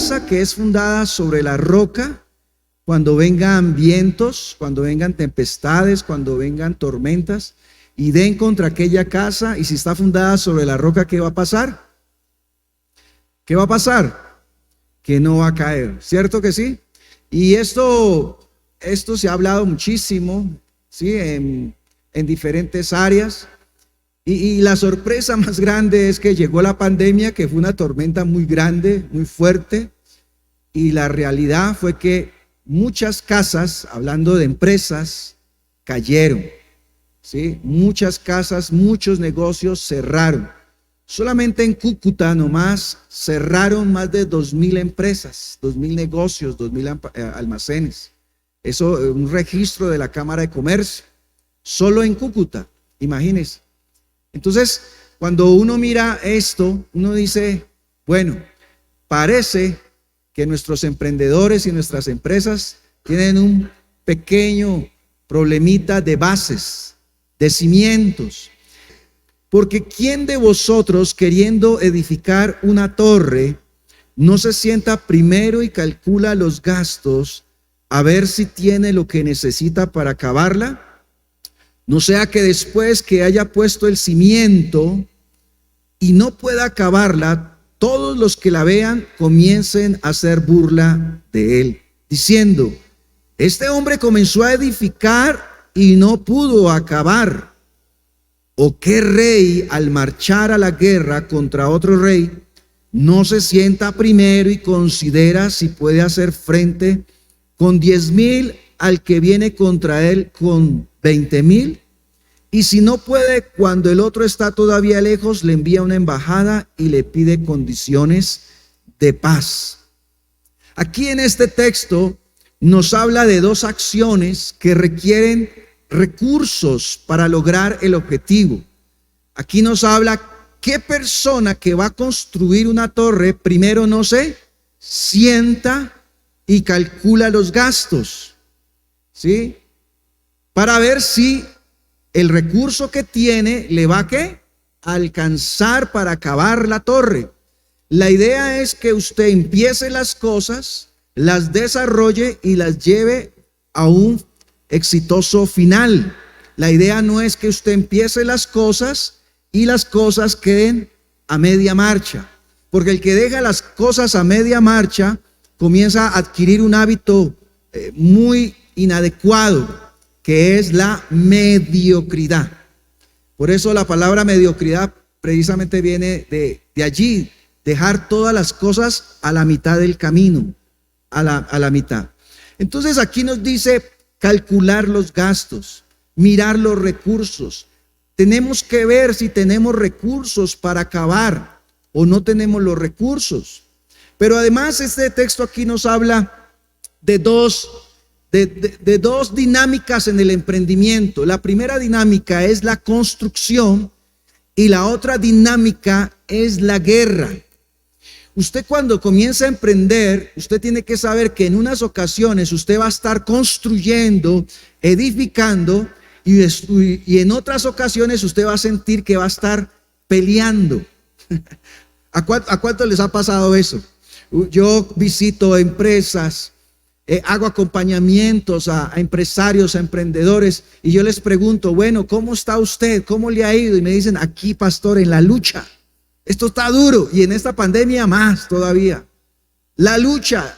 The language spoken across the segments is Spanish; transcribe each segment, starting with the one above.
casa que es fundada sobre la roca, cuando vengan vientos, cuando vengan tempestades, cuando vengan tormentas, y den contra aquella casa, y si está fundada sobre la roca, ¿qué va a pasar? ¿Qué va a pasar? Que no va a caer, ¿cierto que sí? Y esto se ha hablado muchísimo, ¿sí? En diferentes áreas. Y la sorpresa más grande es que llegó la pandemia, que fue una tormenta muy grande, muy fuerte, y la realidad fue que muchas casas, hablando de empresas, cayeron, ¿sí? Muchas casas, muchos negocios cerraron. Solamente en Cúcuta nomás cerraron más de 2.000 empresas, 2.000 negocios, 2.000 almacenes. Eso, un registro de la Cámara de Comercio, solo en Cúcuta, imagínense. Entonces, cuando uno mira esto, uno dice, bueno, parece que nuestros emprendedores y nuestras empresas tienen un pequeño problemita de bases, de cimientos. Porque ¿quién de vosotros, queriendo edificar una torre, no se sienta primero y calcula los gastos a ver si tiene lo que necesita para acabarla? No sea que después que haya puesto el cimiento y no pueda acabarla, todos los que la vean comiencen a hacer burla de él, diciendo, este hombre comenzó a edificar y no pudo acabar. ¿O qué rey, al marchar a la guerra contra otro rey, no se sienta primero y considera si puede hacer frente con 10,000 al que viene contra él con 20,000? Y si no puede, cuando el otro está todavía lejos, le envía una embajada y le pide condiciones de paz. Aquí en este texto nos habla de dos acciones que requieren recursos para lograr el objetivo. Aquí nos habla qué persona que va a construir una torre primero no se sienta y calcula los gastos, ¿sí? Para ver si el recurso que tiene le va a alcanzar para acabar la torre. La idea es que usted empiece las cosas, las desarrolle y las lleve a un exitoso final. La idea no es que usted empiece las cosas y las cosas queden a media marcha, porque el que deja las cosas a media marcha comienza a adquirir un hábito muy inadecuado, que es la mediocridad. Por eso la palabra mediocridad precisamente viene de allí, dejar todas las cosas a la mitad del camino, a la mitad. Entonces aquí nos dice calcular los gastos, mirar los recursos. Tenemos que ver si tenemos recursos para acabar o no tenemos los recursos. Pero además este texto aquí nos habla de dos dinámicas en el emprendimiento. La primera dinámica es la construcción y la otra dinámica es la guerra. Usted cuando comienza a emprender, usted tiene que saber que en unas ocasiones usted va a estar construyendo, edificando, y en otras ocasiones usted va a sentir que va a estar peleando. ¿A cuánto les ha pasado eso? Yo visito empresas, hago acompañamientos a empresarios, a emprendedores, y yo les pregunto, bueno, ¿cómo está usted? ¿Cómo le ha ido? Y me dicen, aquí, pastor, en la lucha. Esto está duro, y en esta pandemia más todavía. La lucha,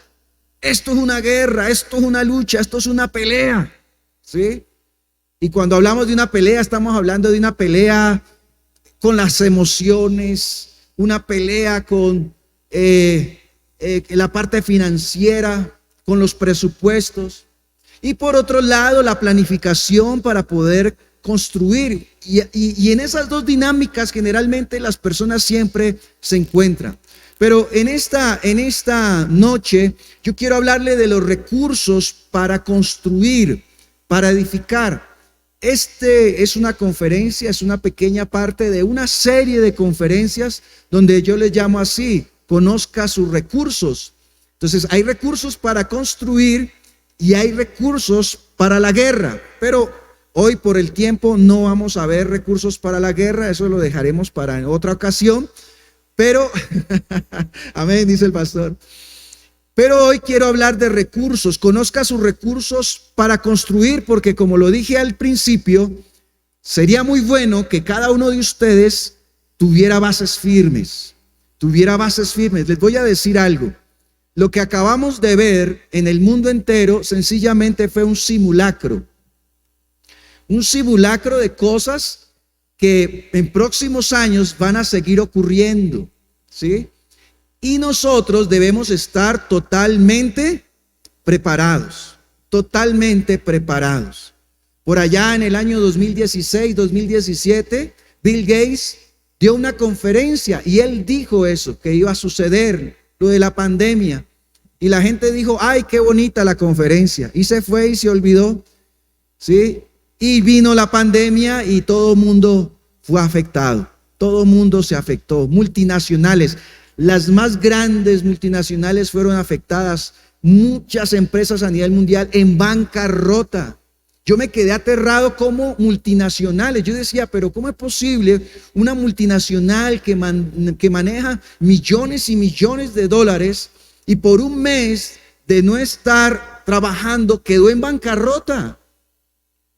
esto es una guerra, esto es una lucha, esto es una pelea, ¿sí? Y cuando hablamos de una pelea, estamos hablando de una pelea con las emociones, una pelea con la parte financiera, con los presupuestos. Y por otro lado, la planificación para poder construir. Y en esas dos dinámicas generalmente las personas siempre se encuentran. Pero en esta noche yo quiero hablarle de los recursos para construir, para edificar. Es una conferencia, es una pequeña parte de una serie de conferencias donde yo les llamo así, conozca sus recursos. Entonces hay recursos para construir y hay recursos para la guerra, pero hoy por el tiempo no vamos a ver recursos para la guerra, eso lo dejaremos para otra ocasión, pero, amén, dice el pastor. Pero hoy quiero hablar de recursos. Conozca sus recursos para construir, porque como lo dije al principio, sería muy bueno que cada uno de ustedes tuviera bases firmes. Les voy a decir algo. Lo que acabamos de ver en el mundo entero sencillamente fue un simulacro. Un simulacro de cosas que en próximos años van a seguir ocurriendo, ¿sí? Y nosotros debemos estar totalmente preparados. Por allá en el año 2016, 2017, Bill Gates dio una conferencia y él dijo eso, que iba a suceder, lo de la pandemia. Y la gente dijo, ay, qué bonita la conferencia. Y se fue y se olvidó, ¿sí? Y vino la pandemia y todo el mundo fue afectado. Todo el mundo se afectó. Multinacionales, las más grandes multinacionales fueron afectadas. Muchas empresas a nivel mundial en bancarrota. Yo me quedé aterrado como multinacionales. Yo decía, pero ¿cómo es posible una multinacional que maneja millones y millones de dólares y por un mes de no estar trabajando quedó en bancarrota?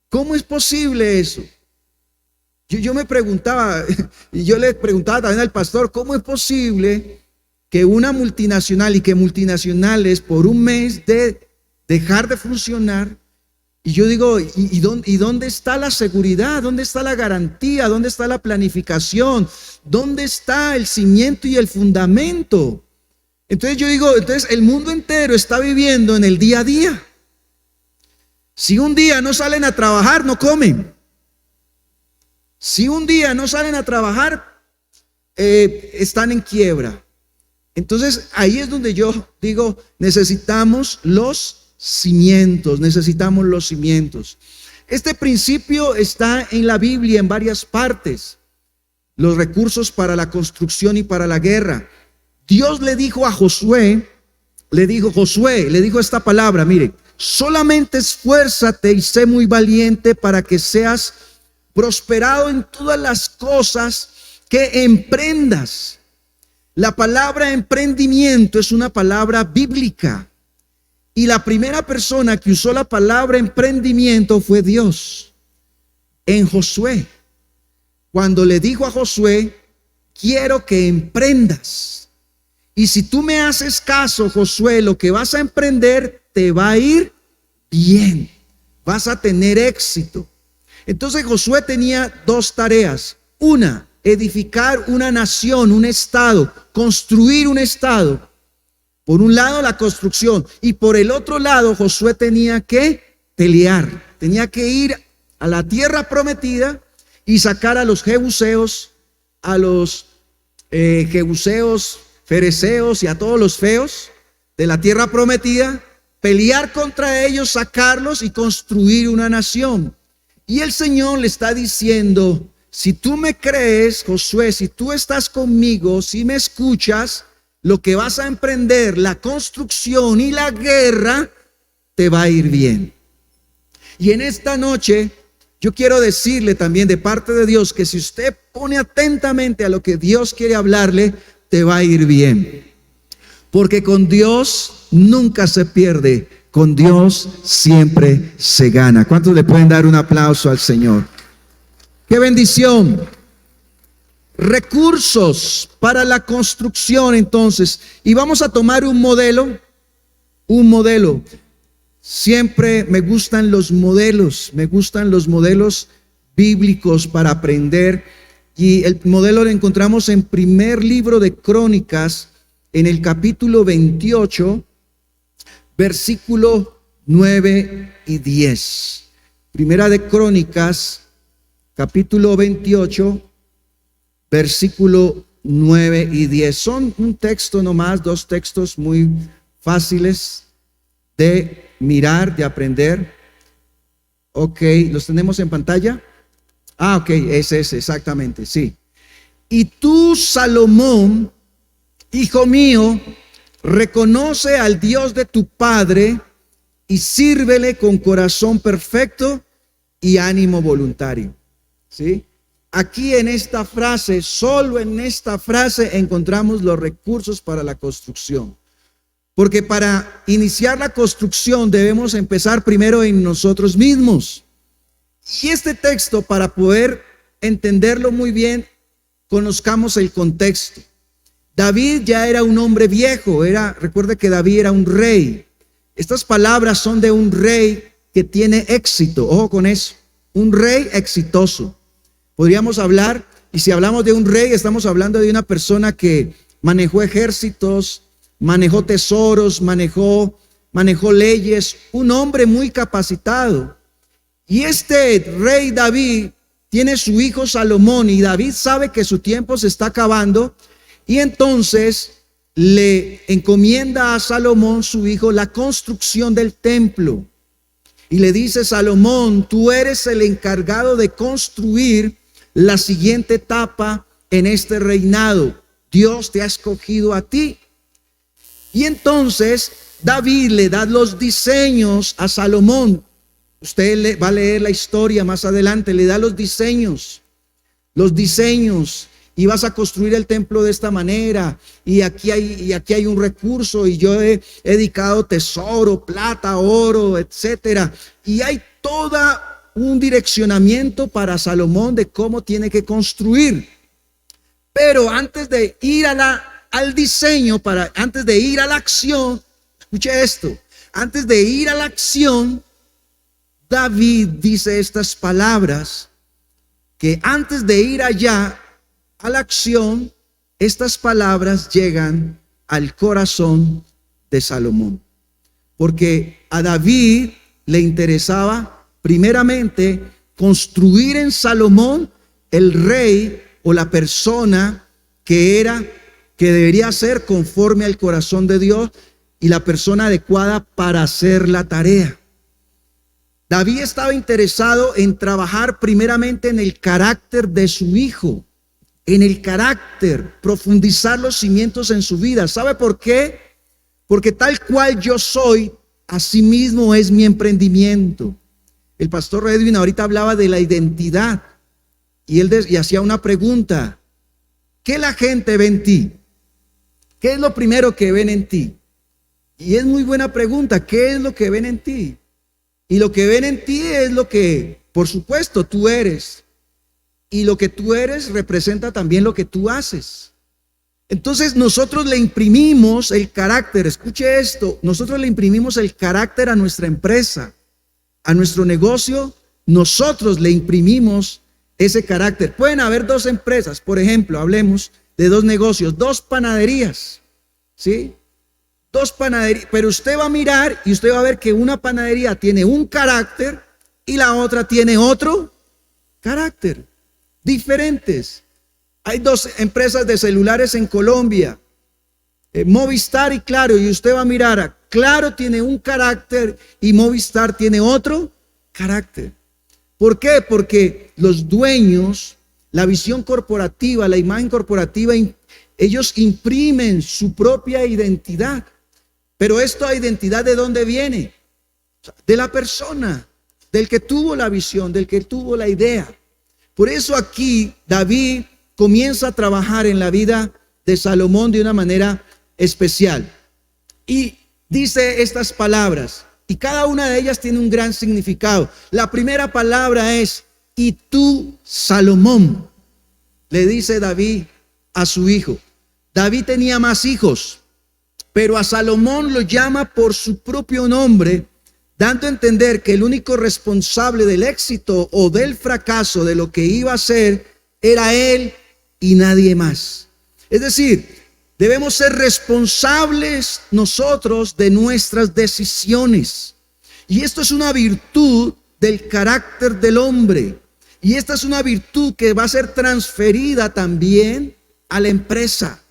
¿Cómo es posible eso? Yo me preguntaba, y yo le preguntaba también al pastor, ¿cómo es posible que una multinacional y que multinacionales por un mes de dejar de funcionar? Y yo digo, ¿y dónde está la seguridad? ¿Dónde está la garantía? ¿Dónde está la planificación? ¿Dónde está el cimiento y el fundamento? Entonces yo digo, entonces el mundo entero está viviendo en el día a día. Si un día no salen a trabajar, no comen. Si un día no salen a trabajar, están en quiebra. Entonces ahí es donde yo digo, necesitamos los cimientos. Este principio está en la Biblia en varias partes. Los recursos para la construcción y para la guerra. Dios le dijo a Josué, le dijo esta palabra, mire, solamente esfuérzate y sé muy valiente para que seas prosperado en todas las cosas que emprendas. La palabra emprendimiento es una palabra bíblica. Y la primera persona que usó la palabra emprendimiento fue Dios. En Josué, cuando le dijo a Josué, quiero que emprendas. Y si tú me haces caso, Josué, lo que vas a emprender te va a ir bien. Vas a tener éxito. Entonces Josué tenía dos tareas. Una, edificar una nación, un estado, construir un estado. Por un lado la construcción y por el otro lado Josué tenía que pelear. Tenía que ir a la tierra prometida y sacar a los jebuseos, fereceos y a todos los feos de la tierra prometida, pelear contra ellos, sacarlos y construir una nación. Y el Señor le está diciendo, si tú me crees, Josué, si tú estás conmigo, si me escuchas, lo que vas a emprender, la construcción y la guerra, te va a ir bien. Y en esta noche, yo quiero decirle también de parte de Dios que si usted pone atentamente a lo que Dios quiere hablarle, te va a ir bien. Porque con Dios nunca se pierde, con Dios siempre se gana. ¿Cuántos le pueden dar un aplauso al Señor? ¡Qué bendición! Recursos para la construcción entonces. Y vamos a tomar un modelo. Siempre me gustan los modelos bíblicos para aprender. Y el modelo lo encontramos en primer libro de Crónicas, en el capítulo 28, versículo 9 y 10. Primera de Crónicas, capítulo 28, versículo 9 y 10. Son un texto nomás, dos textos muy fáciles de mirar, de aprender. Ok, ¿los tenemos en pantalla? Ok, ese, exactamente, sí. Y tú, Salomón, hijo mío, reconoce al Dios de tu padre y sírvele con corazón perfecto y ánimo voluntario. ¿Sí? Aquí en esta frase, solo en esta frase encontramos los recursos para la construcción. Porque para iniciar la construcción debemos empezar primero en nosotros mismos. Y este texto, para poder entenderlo muy bien, conozcamos el contexto. David ya era un hombre viejo, recuerde que David era un rey. Estas palabras son de un rey que tiene éxito, ojo con eso, un rey exitoso. Podríamos hablar, y si hablamos de un rey, estamos hablando de una persona que manejó ejércitos, manejó tesoros, manejó leyes, un hombre muy capacitado. Y este rey David tiene su hijo Salomón, y David sabe que su tiempo se está acabando, y entonces le encomienda a Salomón, su hijo, la construcción del templo. Y le dice: Salomón, tú eres el encargado de construir la siguiente etapa en este reinado. Dios te ha escogido a ti. Y entonces David le da los diseños a Salomón. Usted va a leer la historia más adelante, le da los diseños, y vas a construir el templo de esta manera, y aquí hay un recurso, y yo he dedicado tesoro, plata, oro, etcétera, y hay todo un direccionamiento para Salomón de cómo tiene que construir. Pero antes de ir al diseño, antes de ir a la acción, escuche esto, antes de ir a la acción, David dice estas palabras, que antes de ir allá a la acción, estas palabras llegan al corazón de Salomón. Porque a David le interesaba primeramente construir en Salomón el rey o la persona que debería ser conforme al corazón de Dios y la persona adecuada para hacer la tarea. David estaba interesado en trabajar primeramente en el carácter de su hijo, en el carácter, profundizar los cimientos en su vida. ¿Sabe por qué? Porque tal cual yo soy, así mismo es mi emprendimiento. El pastor Edwin ahorita hablaba de la identidad y él hacía una pregunta: ¿qué la gente ve en ti? ¿Qué es lo primero que ven en ti? Y es muy buena pregunta, ¿qué es lo que ven en ti? Y lo que ven en ti es lo que, por supuesto, tú eres. Y lo que tú eres representa también lo que tú haces. Entonces nosotros le imprimimos el carácter, escuche esto, nosotros le imprimimos el carácter a nuestra empresa, a nuestro negocio, nosotros le imprimimos ese carácter. Pueden haber dos empresas, por ejemplo, hablemos de dos negocios, dos panaderías, ¿sí? Dos panaderías, pero usted va a mirar y usted va a ver que una panadería tiene un carácter y la otra tiene otro carácter, diferentes. Hay dos empresas de celulares en Colombia, Movistar y Claro, y usted va a mirar, Claro tiene un carácter y Movistar tiene otro carácter. ¿Por qué? Porque los dueños, la visión corporativa, la imagen corporativa, ellos imprimen su propia identidad. Pero esta identidad, ¿de dónde viene? De la persona, del que tuvo la visión, del que tuvo la idea. Por eso aquí David comienza a trabajar en la vida de Salomón de una manera especial. Y dice estas palabras, y cada una de ellas tiene un gran significado. La primera palabra es: y tú, Salomón, le dice David a su hijo. David tenía más hijos, pero a Salomón lo llama por su propio nombre, dando a entender que el único responsable del éxito o del fracaso de lo que iba a hacer era él y nadie más. Es decir, debemos ser responsables nosotros de nuestras decisiones. Y esto es una virtud del carácter del hombre. Y esta es una virtud que va a ser transferida también a la empresa.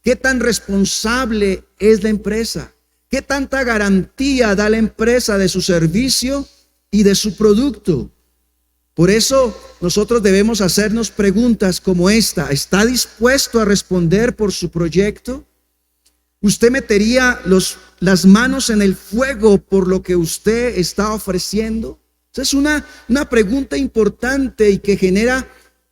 ¿Qué tan responsable es la empresa? ¿Qué tanta garantía da la empresa de su servicio y de su producto? Por eso nosotros debemos hacernos preguntas como esta: ¿está dispuesto a responder por su proyecto? ¿Usted metería las manos en el fuego por lo que usted está ofreciendo? Esa es una pregunta importante y que genera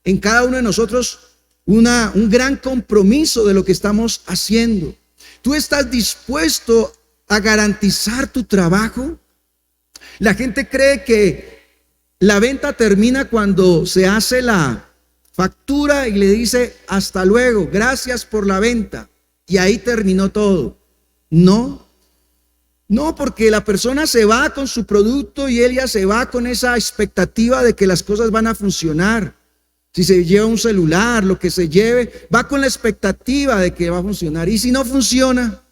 en cada uno de nosotros un gran compromiso de lo que estamos haciendo. ¿Tú estás dispuesto a garantizar tu trabajo. La gente cree que la venta termina cuando se hace la factura y le dice hasta luego, gracias por la venta, y ahí terminó todo. No, porque la persona se va con su producto y ella se va con esa expectativa de que las cosas van a funcionar. Si se lleva un celular, lo que se lleve, va con la expectativa de que va a funcionar. Y si no funciona,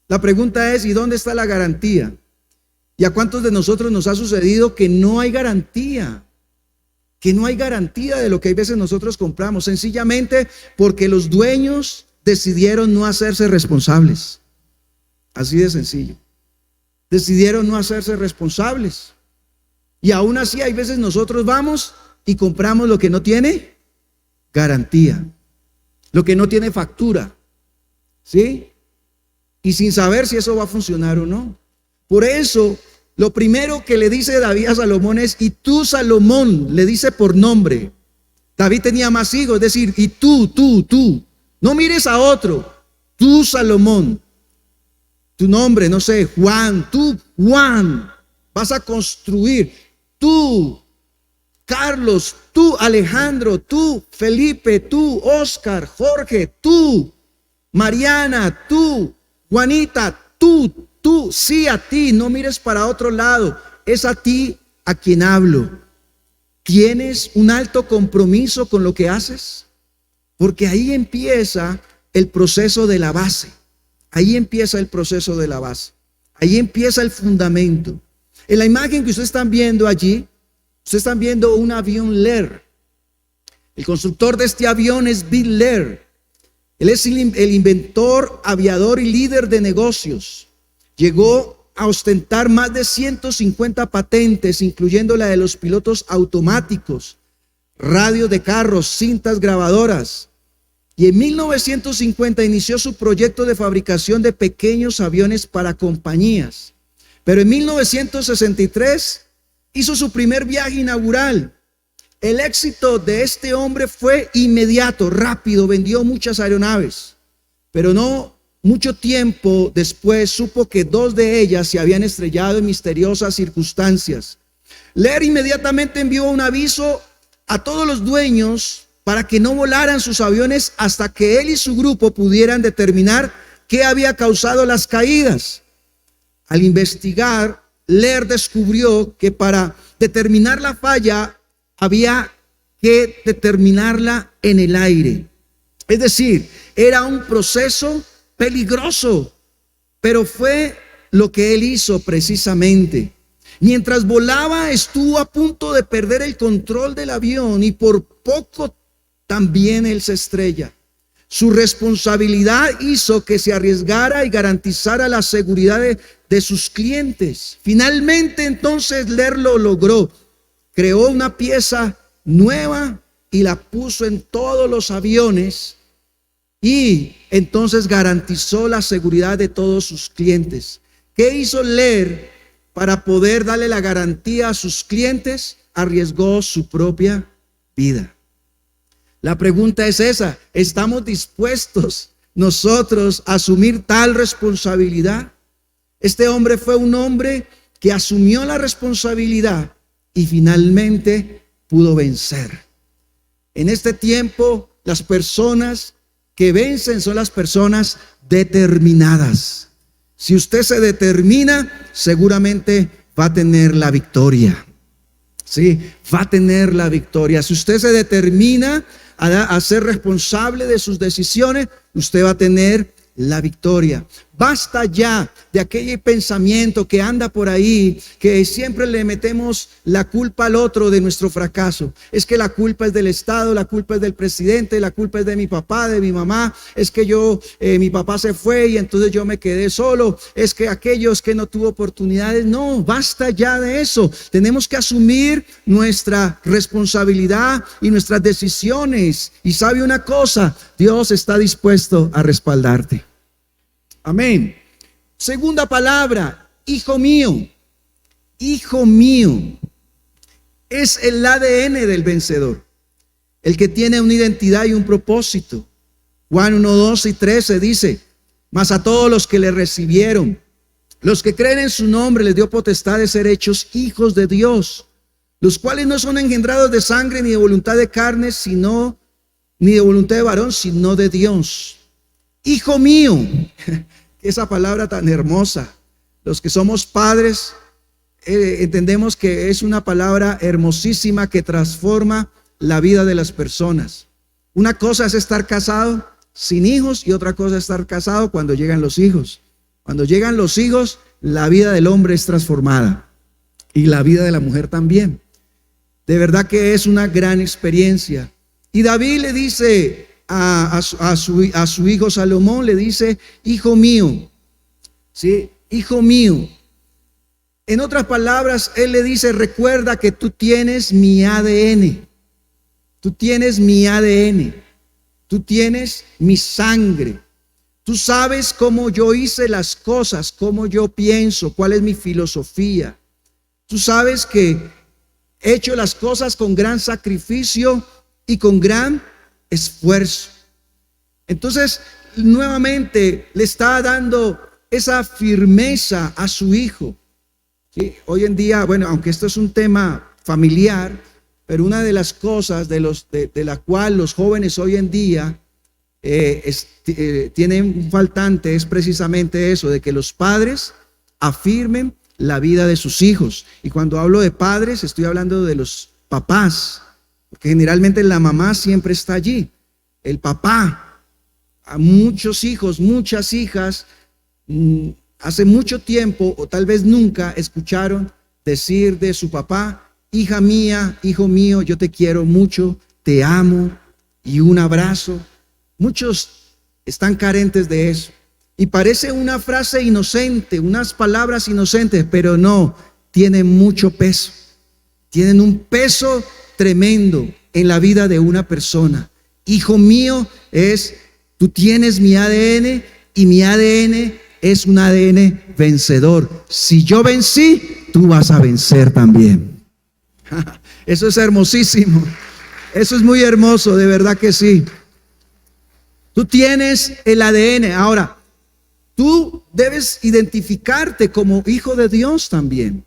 la pregunta es, ¿y dónde está la garantía? ¿Y a cuántos de nosotros nos ha sucedido que no hay garantía? Que no hay garantía de lo que a veces nosotros compramos, sencillamente porque los dueños decidieron no hacerse responsables. Así de sencillo. Decidieron no hacerse responsables. Y aún así hay veces nosotros vamos y compramos lo que no tiene garantía, lo que no tiene factura, ¿sí? Y sin saber si eso va a funcionar o no. Por eso, lo primero que le dice David a Salomón es, y tú, Salomón, le dice por nombre. David tenía más hijos, es decir, y tú, no mires a otro, tú, Salomón, tu nombre, no sé, Juan, tú, Juan, vas a construir, tú, Carlos, tú, Alejandro, tú, Felipe, tú, Oscar, Jorge, tú, Mariana, tú, Juanita, tú, sí, a ti, no mires para otro lado, es a ti a quien hablo. ¿Tienes un alto compromiso con lo que haces? Porque ahí empieza el proceso de la base. Ahí empieza el proceso de la base. Ahí empieza el fundamento. En la imagen que ustedes están viendo allí, ustedes están viendo un avión Lear. El constructor de este avión es Bill Lear. Él es el inventor, aviador y líder de negocios. Llegó a ostentar más de 150 patentes, incluyendo la de los pilotos automáticos, radios de carros, cintas grabadoras. Y en 1950 inició su proyecto de fabricación de pequeños aviones para compañías. Pero en 1963 hizo su primer viaje inaugural. El éxito de este hombre fue inmediato, rápido, vendió muchas aeronaves. Pero no mucho tiempo después supo que 2 de ellas se habían estrellado en misteriosas circunstancias. Lear inmediatamente envió un aviso a todos los dueños para que no volaran sus aviones hasta que él y su grupo pudieran determinar qué había causado las caídas. Al investigar, Lear descubrió que para determinar la falla había que determinarla en el aire. Es decir, era un proceso peligroso, pero fue lo que él hizo precisamente. Mientras volaba, estuvo a punto de perder el control del avión y por poco también él se estrella. Su responsabilidad hizo que se arriesgara y garantizara la seguridad de sus clientes. Finalmente, entonces, Lear lo logró. Creó una pieza nueva y la puso en todos los aviones y entonces garantizó la seguridad de todos sus clientes. ¿Qué hizo Lear para poder darle la garantía a sus clientes? Arriesgó su propia vida. La pregunta es esa: ¿estamos dispuestos nosotros a asumir tal responsabilidad? Este hombre fue un hombre que asumió la responsabilidad y finalmente pudo vencer. En este tiempo, las personas que vencen son las personas determinadas. Si usted se determina, seguramente va a tener la victoria. Sí, va a tener la victoria. Si usted se determina a ser responsable de sus decisiones, usted va a tener la victoria. Basta ya de aquel pensamiento que anda por ahí, que siempre le metemos la culpa al otro de nuestro fracaso. Es que la culpa es del Estado, la culpa es del presidente, la culpa es de mi papá, de mi mamá. Es que mi papá se fue y entonces yo me quedé solo. Es que aquellos que no tuvo oportunidades. No, basta ya de eso. Tenemos que asumir nuestra responsabilidad y nuestras decisiones. Y sabe una cosa, Dios está dispuesto a respaldarte. Amén. Segunda palabra, hijo mío. Hijo mío. Es el ADN del vencedor. El que tiene una identidad y un propósito. Juan 1, 12 y 13 dice: mas a todos los que le recibieron, Los que creen en su nombre les dio potestad de ser hechos hijos de Dios, los cuales no son engendrados de sangre ni de voluntad de carne, sino ni de voluntad de varón, sino de Dios. Hijo mío, esa palabra tan hermosa. Los que somos padres entendemos que es una palabra hermosísima que transforma la vida de las personas. Una cosa es estar casado sin hijos y otra cosa es estar casado cuando llegan los hijos. Cuando llegan los hijos, la vida del hombre es transformada y la vida de la mujer también. De verdad que es una gran experiencia. Y David le dice a su hijo Salomón, le dice, hijo mío, ¿sí? Hijo mío. En otras palabras, él le dice, recuerda que tú tienes mi ADN. Tú tienes mi ADN. Tú tienes mi sangre. Tú sabes cómo yo hice las cosas, cómo yo pienso, cuál es mi filosofía. Tú sabes que he hecho las cosas con gran sacrificio y con gran esfuerzo. Entonces, nuevamente le está dando esa firmeza a su hijo. ¿Sí? Hoy en día, bueno, aunque esto es un tema familiar, pero una de las cosas de la cual los jóvenes hoy en día tienen un faltante es precisamente eso, de que los padres afirmen la vida de sus hijos. Y cuando hablo de padres, estoy hablando de los papás, porque generalmente la mamá siempre está allí. El papá, a muchos hijos, muchas hijas, hace mucho tiempo o tal vez nunca escucharon decir de su papá, hija mía, hijo mío, yo te quiero mucho, te amo y un abrazo. Muchos están carentes de eso. Y parece una frase inocente, unas palabras inocentes, pero no, tienen mucho peso. Tienen un peso tremendo en la vida de una persona. Hijo mío es, tú tienes mi ADN y mi ADN es un ADN vencedor. Si yo vencí, tú vas a vencer también. Eso es hermosísimo. Eso es muy hermoso, de verdad que sí. Tú tienes el ADN. Ahora, tú debes identificarte como hijo de Dios también.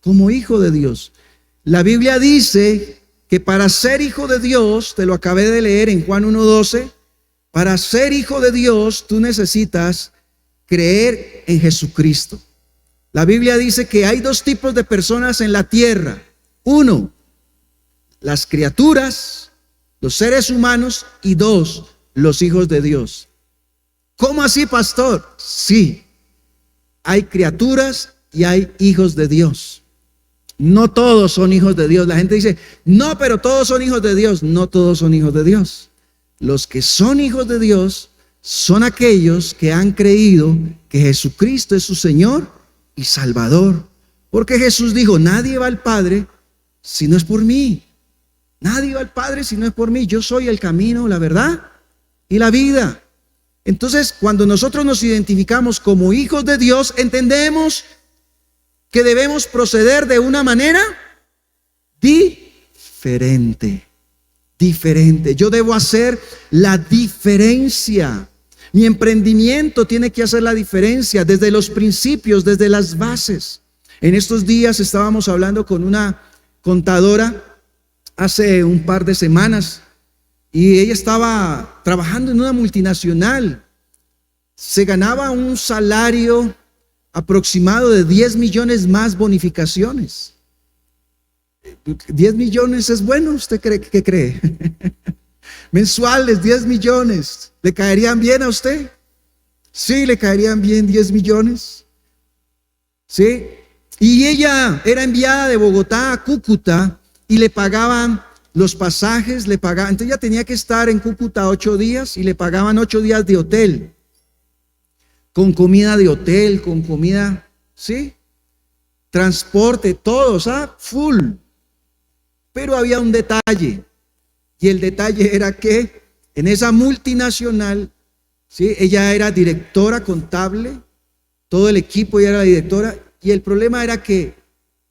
Como hijo de Dios. La Biblia dice que para ser hijo de Dios, te lo acabé de leer en Juan 1:12, para ser hijo de Dios, tú necesitas creer en Jesucristo. La Biblia dice que hay dos tipos de personas en la tierra. Uno, las criaturas, los seres humanos, y dos, los hijos de Dios. ¿Cómo así, pastor? Sí, hay criaturas y hay hijos de Dios. No todos son hijos de Dios. La gente dice, no, pero todos son hijos de Dios. No todos son hijos de Dios. Los que son hijos de Dios son aquellos que han creído que Jesucristo es su Señor y Salvador. Porque Jesús dijo, nadie va al Padre si no es por mí. Nadie va al Padre si no es por mí. Yo soy el camino, la verdad y la vida. Entonces, cuando nosotros nos identificamos como hijos de Dios, entendemos que debemos proceder de una manera diferente. Yo debo hacer la diferencia. Mi emprendimiento tiene que hacer la diferencia desde los principios, desde las bases. En estos días estábamos hablando con una contadora hace un par de semanas y ella estaba trabajando en una multinacional. Se ganaba un salario aproximado de 10 millones más bonificaciones. 10 millones es bueno, ¿usted cree? ¿Qué cree? Mensuales, 10 millones. ¿Le caerían bien a usted? Sí, le caerían bien 10 millones. Sí. Y ella era enviada de Bogotá a Cúcuta y le pagaban los pasajes, le pagaban. Entonces ella tenía que estar en Cúcuta 8 días y le pagaban 8 días de hotel. Con comida de hotel, con comida, ¿sí? Transporte, todo, full. Pero había un detalle. Y el detalle era que en esa multinacional, ¿sí? Ella era directora contable, todo el equipo ya era la directora, y el problema era que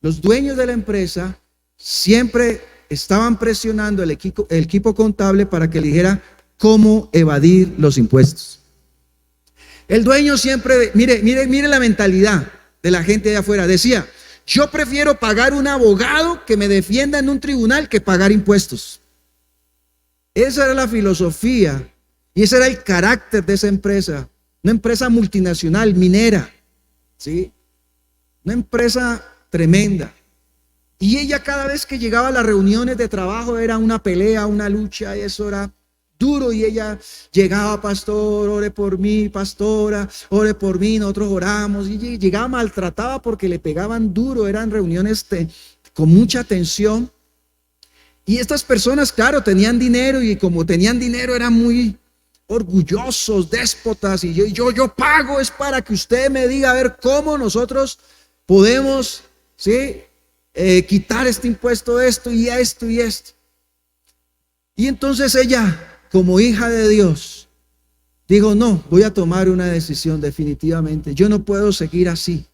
los dueños de la empresa siempre estaban presionando el equipo contable para que le dijera cómo evadir los impuestos. El dueño siempre, mire la mentalidad. de la gente de afuera. Decía, yo prefiero pagar un abogado que me defienda en un tribunal que pagar impuestos. Esa era la filosofía y ese era el carácter de esa empresa. Una empresa multinacional, minera, ¿sí? Una empresa tremenda. Y ella cada vez que llegaba a las reuniones de trabajo era una pelea, una lucha, y eso era duro. Y ella llegaba, pastor, ore por mí, pastora, ore por mí, nosotros oramos. Y llegaba maltratada porque le pegaban duro, eran reuniones con mucha tensión. Y estas personas, claro, tenían dinero y como tenían dinero eran muy orgullosos, déspotas. Y yo pago es para que usted me diga a ver cómo nosotros podemos, ¿sí? Quitar este impuesto, esto y esto y esto. Y entonces ella, como hija de Dios, dijo, no, voy a tomar una decisión definitivamente. Yo no puedo seguir así.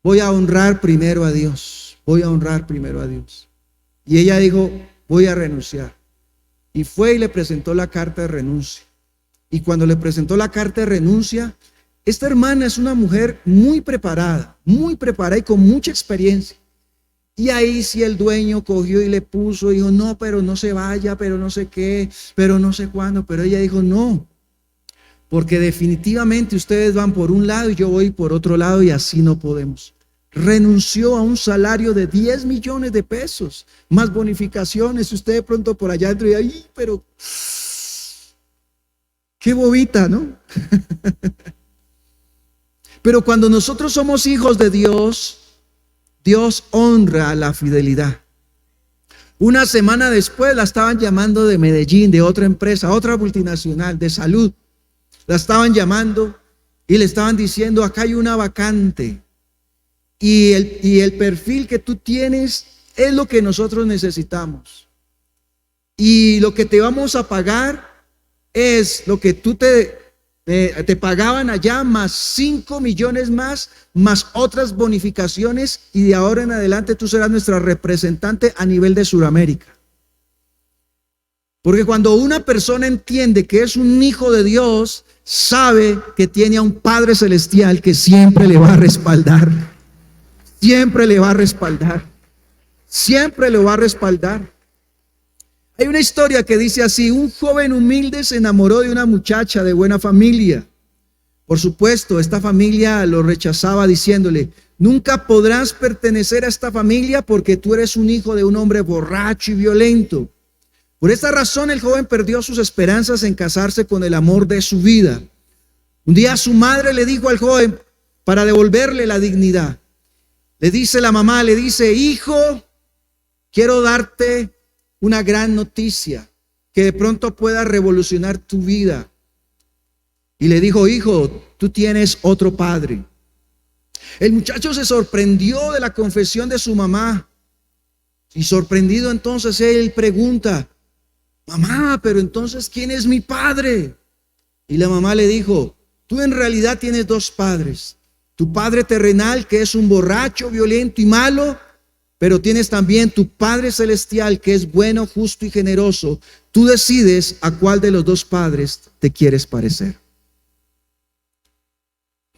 Voy a honrar primero a Dios. Voy a honrar primero a Dios. Y ella dijo, voy a renunciar. Y fue y le presentó la carta de renuncia. Y cuando le presentó la carta de renuncia, esta hermana es una mujer muy preparada y con mucha experiencia. Y ahí sí el dueño cogió y le puso, dijo, no, pero no se vaya, pero no sé qué, pero no sé cuándo. Pero ella dijo, no, porque definitivamente ustedes van por un lado y yo voy por otro lado y así no podemos. Renunció a un salario de 10 millones de pesos, más bonificaciones. Usted de pronto por allá dentro y ay, pero qué bobita, ¿no? Pero cuando nosotros somos hijos de Dios, Dios honra la fidelidad. Una semana después la estaban llamando de Medellín, de otra empresa, otra multinacional de salud. La estaban llamando y le estaban diciendo, acá hay una vacante. Y el perfil que tú tienes es lo que nosotros necesitamos. Y lo que te vamos a pagar es lo que tú te pagaban allá, más 5 millones más otras bonificaciones, y de ahora en adelante tú serás nuestra representante a nivel de Sudamérica. Porque cuando una persona entiende que es un hijo de Dios, sabe que tiene a un Padre Celestial que siempre le va a respaldar, siempre le va a respaldar, siempre le va a respaldar. Hay una historia que dice así: un joven humilde se enamoró de una muchacha de buena familia. Por supuesto, esta familia lo rechazaba diciéndole: nunca podrás pertenecer a esta familia porque tú eres un hijo de un hombre borracho y violento. Por esta razón el joven perdió sus esperanzas en casarse con el amor de su vida. Un día su madre le dijo al joven, para devolverle la dignidad, le dice la mamá, le dice: hijo, quiero darte una gran noticia que de pronto pueda revolucionar tu vida. Y le dijo: hijo, tú tienes otro padre. El muchacho se sorprendió de la confesión de su mamá. Y sorprendido entonces él pregunta: mamá, pero entonces ¿quién es mi padre? Y la mamá le dijo: tú en realidad tienes dos padres. Tu padre terrenal, que es un borracho, violento y malo, pero tienes también tu Padre Celestial, que es bueno, justo y generoso. Tú decides a cuál de los dos padres te quieres parecer.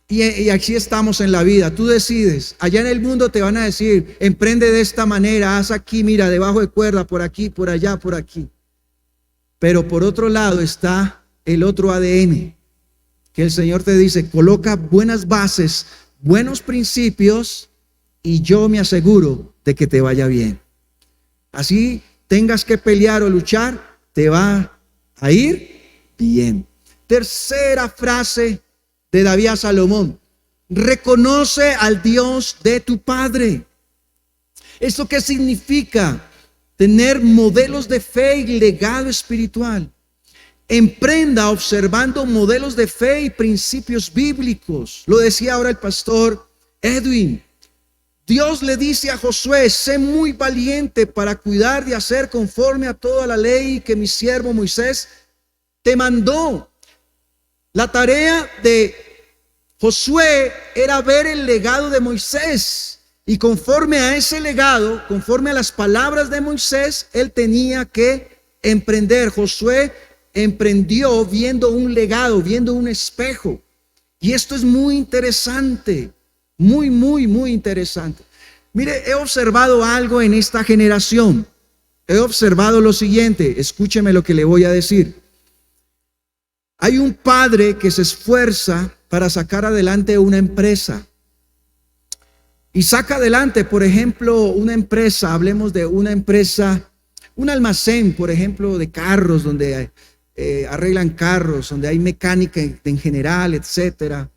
Y aquí estamos en la vida, tú decides. Allá en el mundo te van a decir: emprende de esta manera, haz aquí, mira, debajo de cuerda, por aquí, por allá, por aquí. Pero por otro lado está el otro ADN, que el Señor te dice: coloca buenas bases, buenos principios, y yo me aseguro de que te vaya bien. Así tengas que pelear o luchar, te va a ir bien. Tercera frase de David a Salomón: reconoce al Dios de tu padre. ¿Esto qué significa? Tener modelos de fe y legado espiritual. Emprenda observando modelos de fe y principios bíblicos. Lo decía ahora el pastor Edwin. Dios le dice a Josué: sé muy valiente para cuidar de hacer conforme a toda la ley que mi siervo Moisés te mandó. La tarea de Josué era ver el legado de Moisés, y conforme a ese legado, conforme a las palabras de Moisés, él tenía que emprender. Josué emprendió viendo un legado, viendo un espejo. Y esto es muy interesante. muy interesante. Mire, he observado algo en esta generación. He observado lo siguiente, escúcheme lo que le voy a decir. Hay un padre que se esfuerza para sacar adelante una empresa. Y saca adelante, por ejemplo, una empresa, hablemos de una empresa, un almacén, por ejemplo, de carros, donde arreglan carros, donde hay mecánica en general, etcétera.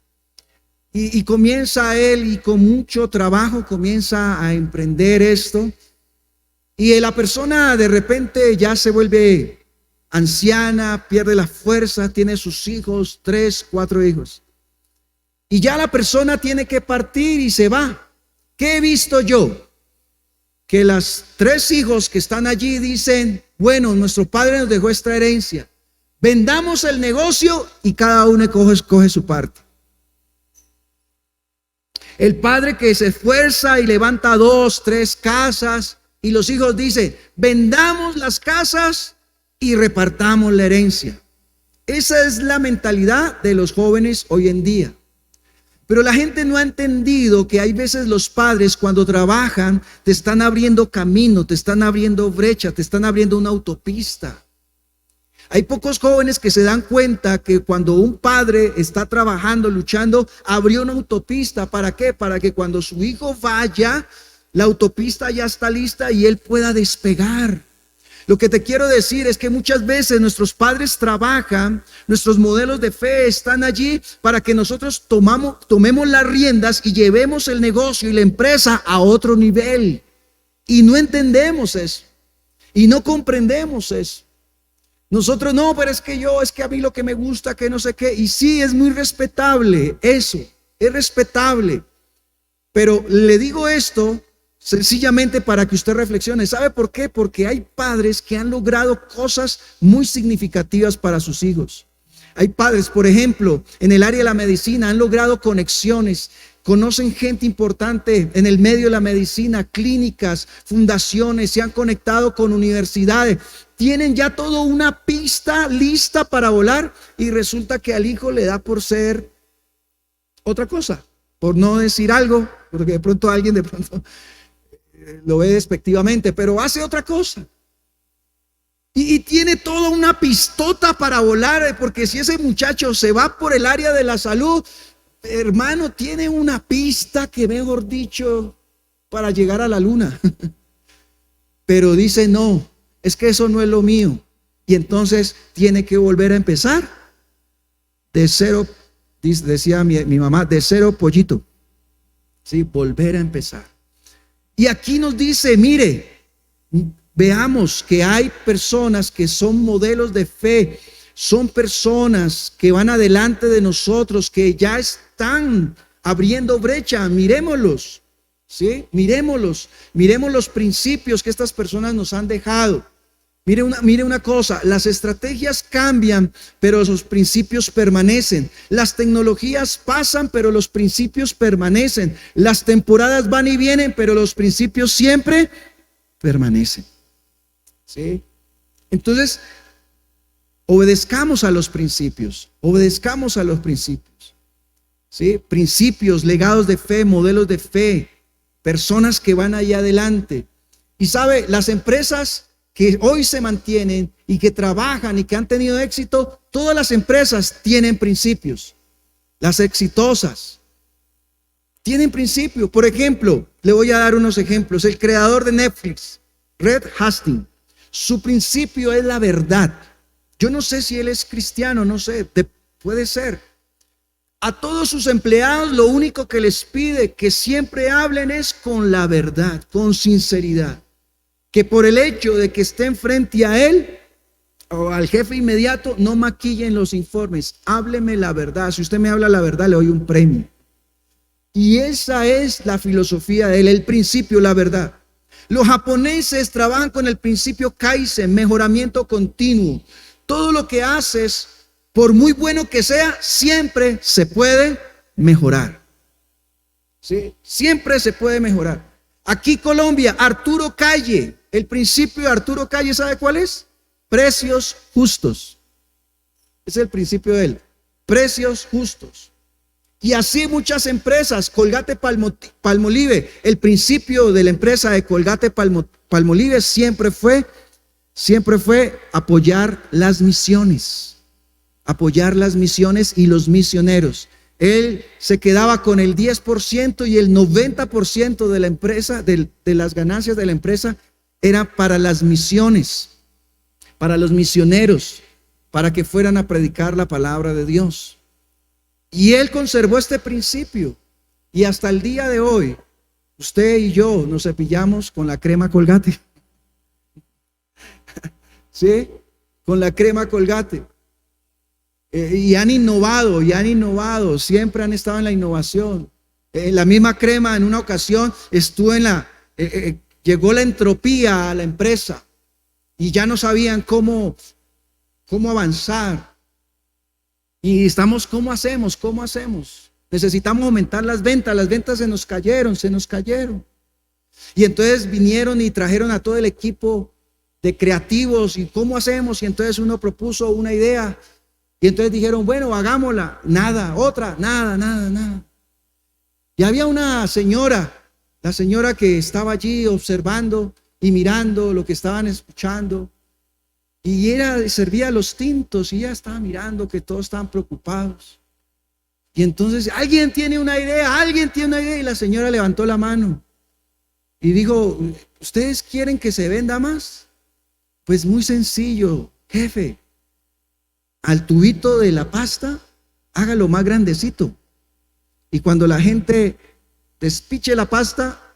Y comienza él y con mucho trabajo comienza a emprender esto. Y la persona de repente ya se vuelve anciana, pierde la fuerza, tiene sus hijos, 3, 4 hijos. Y ya la persona tiene que partir y se va. ¿Qué he visto yo? Que los 3 hijos que están allí dicen, bueno, nuestro padre nos dejó esta herencia. Vendamos el negocio y cada uno coge su parte. El padre que se esfuerza y levanta 2, 3 casas y los hijos dicen, vendamos las casas y repartamos la herencia. Esa es la mentalidad de los jóvenes hoy en día. Pero la gente no ha entendido que hay veces los padres cuando trabajan te están abriendo camino, te están abriendo brecha, te están abriendo una autopista. Hay pocos jóvenes que se dan cuenta que cuando un padre está trabajando, luchando, abrió una autopista. ¿Para qué? Para que cuando su hijo vaya, la autopista ya está lista y él pueda despegar. Lo que te quiero decir es que muchas veces nuestros padres trabajan, nuestros modelos de fe están allí para que nosotros tomemos las riendas y llevemos el negocio y la empresa a otro nivel. Y no entendemos eso. Y no comprendemos eso. Nosotros no, pero es que a mí lo que me gusta, que no sé qué. Y sí, es muy respetable eso, es respetable. Pero le digo esto sencillamente para que usted reflexione. ¿Sabe por qué? Porque hay padres que han logrado cosas muy significativas para sus hijos. Hay padres, por ejemplo, en el área de la medicina, han logrado conexiones, conocen gente importante en el medio de la medicina, clínicas, fundaciones, se han conectado con universidades, tienen ya toda una pista lista para volar y resulta que al hijo le da por ser otra cosa, por no decir algo, porque de pronto alguien lo ve despectivamente, pero hace otra cosa. Y tiene toda una pistota para volar, porque si ese muchacho se va por el área de la salud, hermano, tiene una pista que, mejor dicho, para llegar a la luna. Pero dice, no, es que eso no es lo mío. Y entonces tiene que volver a empezar de cero, decía mi mamá, de cero pollito. Sí, volver a empezar. Y aquí nos dice, mire, veamos que hay personas que son modelos de fe, son personas que van adelante de nosotros, que ya están abriendo brecha. Miremoslos, ¿sí? Miremos los principios que estas personas nos han dejado. Mire una cosa, las estrategias cambian, pero los principios permanecen. Las tecnologías pasan, pero los principios permanecen. Las temporadas van y vienen, pero los principios siempre permanecen. ¿Sí? Entonces, obedezcamos a los principios, ¿sí? Principios, legados de fe, modelos de fe, personas que van allá adelante. Y sabe, las empresas que hoy se mantienen y que trabajan y que han tenido éxito, todas las empresas tienen principios. Las exitosas tienen principios. Por ejemplo, le voy a dar unos ejemplos. El creador de Netflix, Reed Hastings, su principio es la verdad. Yo no sé si él es cristiano, no sé, puede ser. A todos sus empleados lo único que les pide que siempre hablen es con la verdad, con sinceridad. Que por el hecho de que estén frente a él o al jefe inmediato, no maquillen los informes, hábleme la verdad. Si usted me habla la verdad, le doy un premio. Y esa es la filosofía de él, el principio, la verdad. Los japoneses trabajan con el principio Kaizen, mejoramiento continuo. Todo lo que haces, por muy bueno que sea, siempre se puede mejorar. ¿Sí? Siempre se puede mejorar. Aquí Colombia, Arturo Calle, el principio de Arturo Calle, ¿sabe cuál es? Precios justos. Es el principio de él. Precios justos. Y así muchas empresas. Colgate Palmolive, el principio de la empresa de Colgate Palmolive siempre fue apoyar las misiones y los misioneros. Él se quedaba con el 10% y el 90% de la empresa, de las ganancias de la empresa, era para las misiones, para los misioneros, para que fueran a predicar la palabra de Dios. Y él conservó este principio. Y hasta el día de hoy, usted y yo nos cepillamos con la crema Colgate. ¿Sí? Con la crema Colgate. Y han innovado, siempre han estado en la innovación. La misma crema en una ocasión estuvo llegó la entropía a la empresa y ya no sabían cómo avanzar. Y estamos, ¿cómo hacemos? Necesitamos aumentar las ventas se nos cayeron. Y entonces vinieron y trajeron a todo el equipo de creativos y ¿cómo hacemos? Y entonces uno propuso una idea. Y entonces dijeron, bueno, hagámosla. Nada. Y había una señora, la señora que estaba allí observando y mirando lo que estaban escuchando. Y ella servía los tintos y ella estaba mirando que todos estaban preocupados. Y entonces, ¿alguien tiene una idea? Y la señora levantó la mano y dijo, ¿ustedes quieren que se venda más? Pues muy sencillo, jefe. Al tubito de la pasta, hágalo más grandecito. Y cuando la gente despiche la pasta,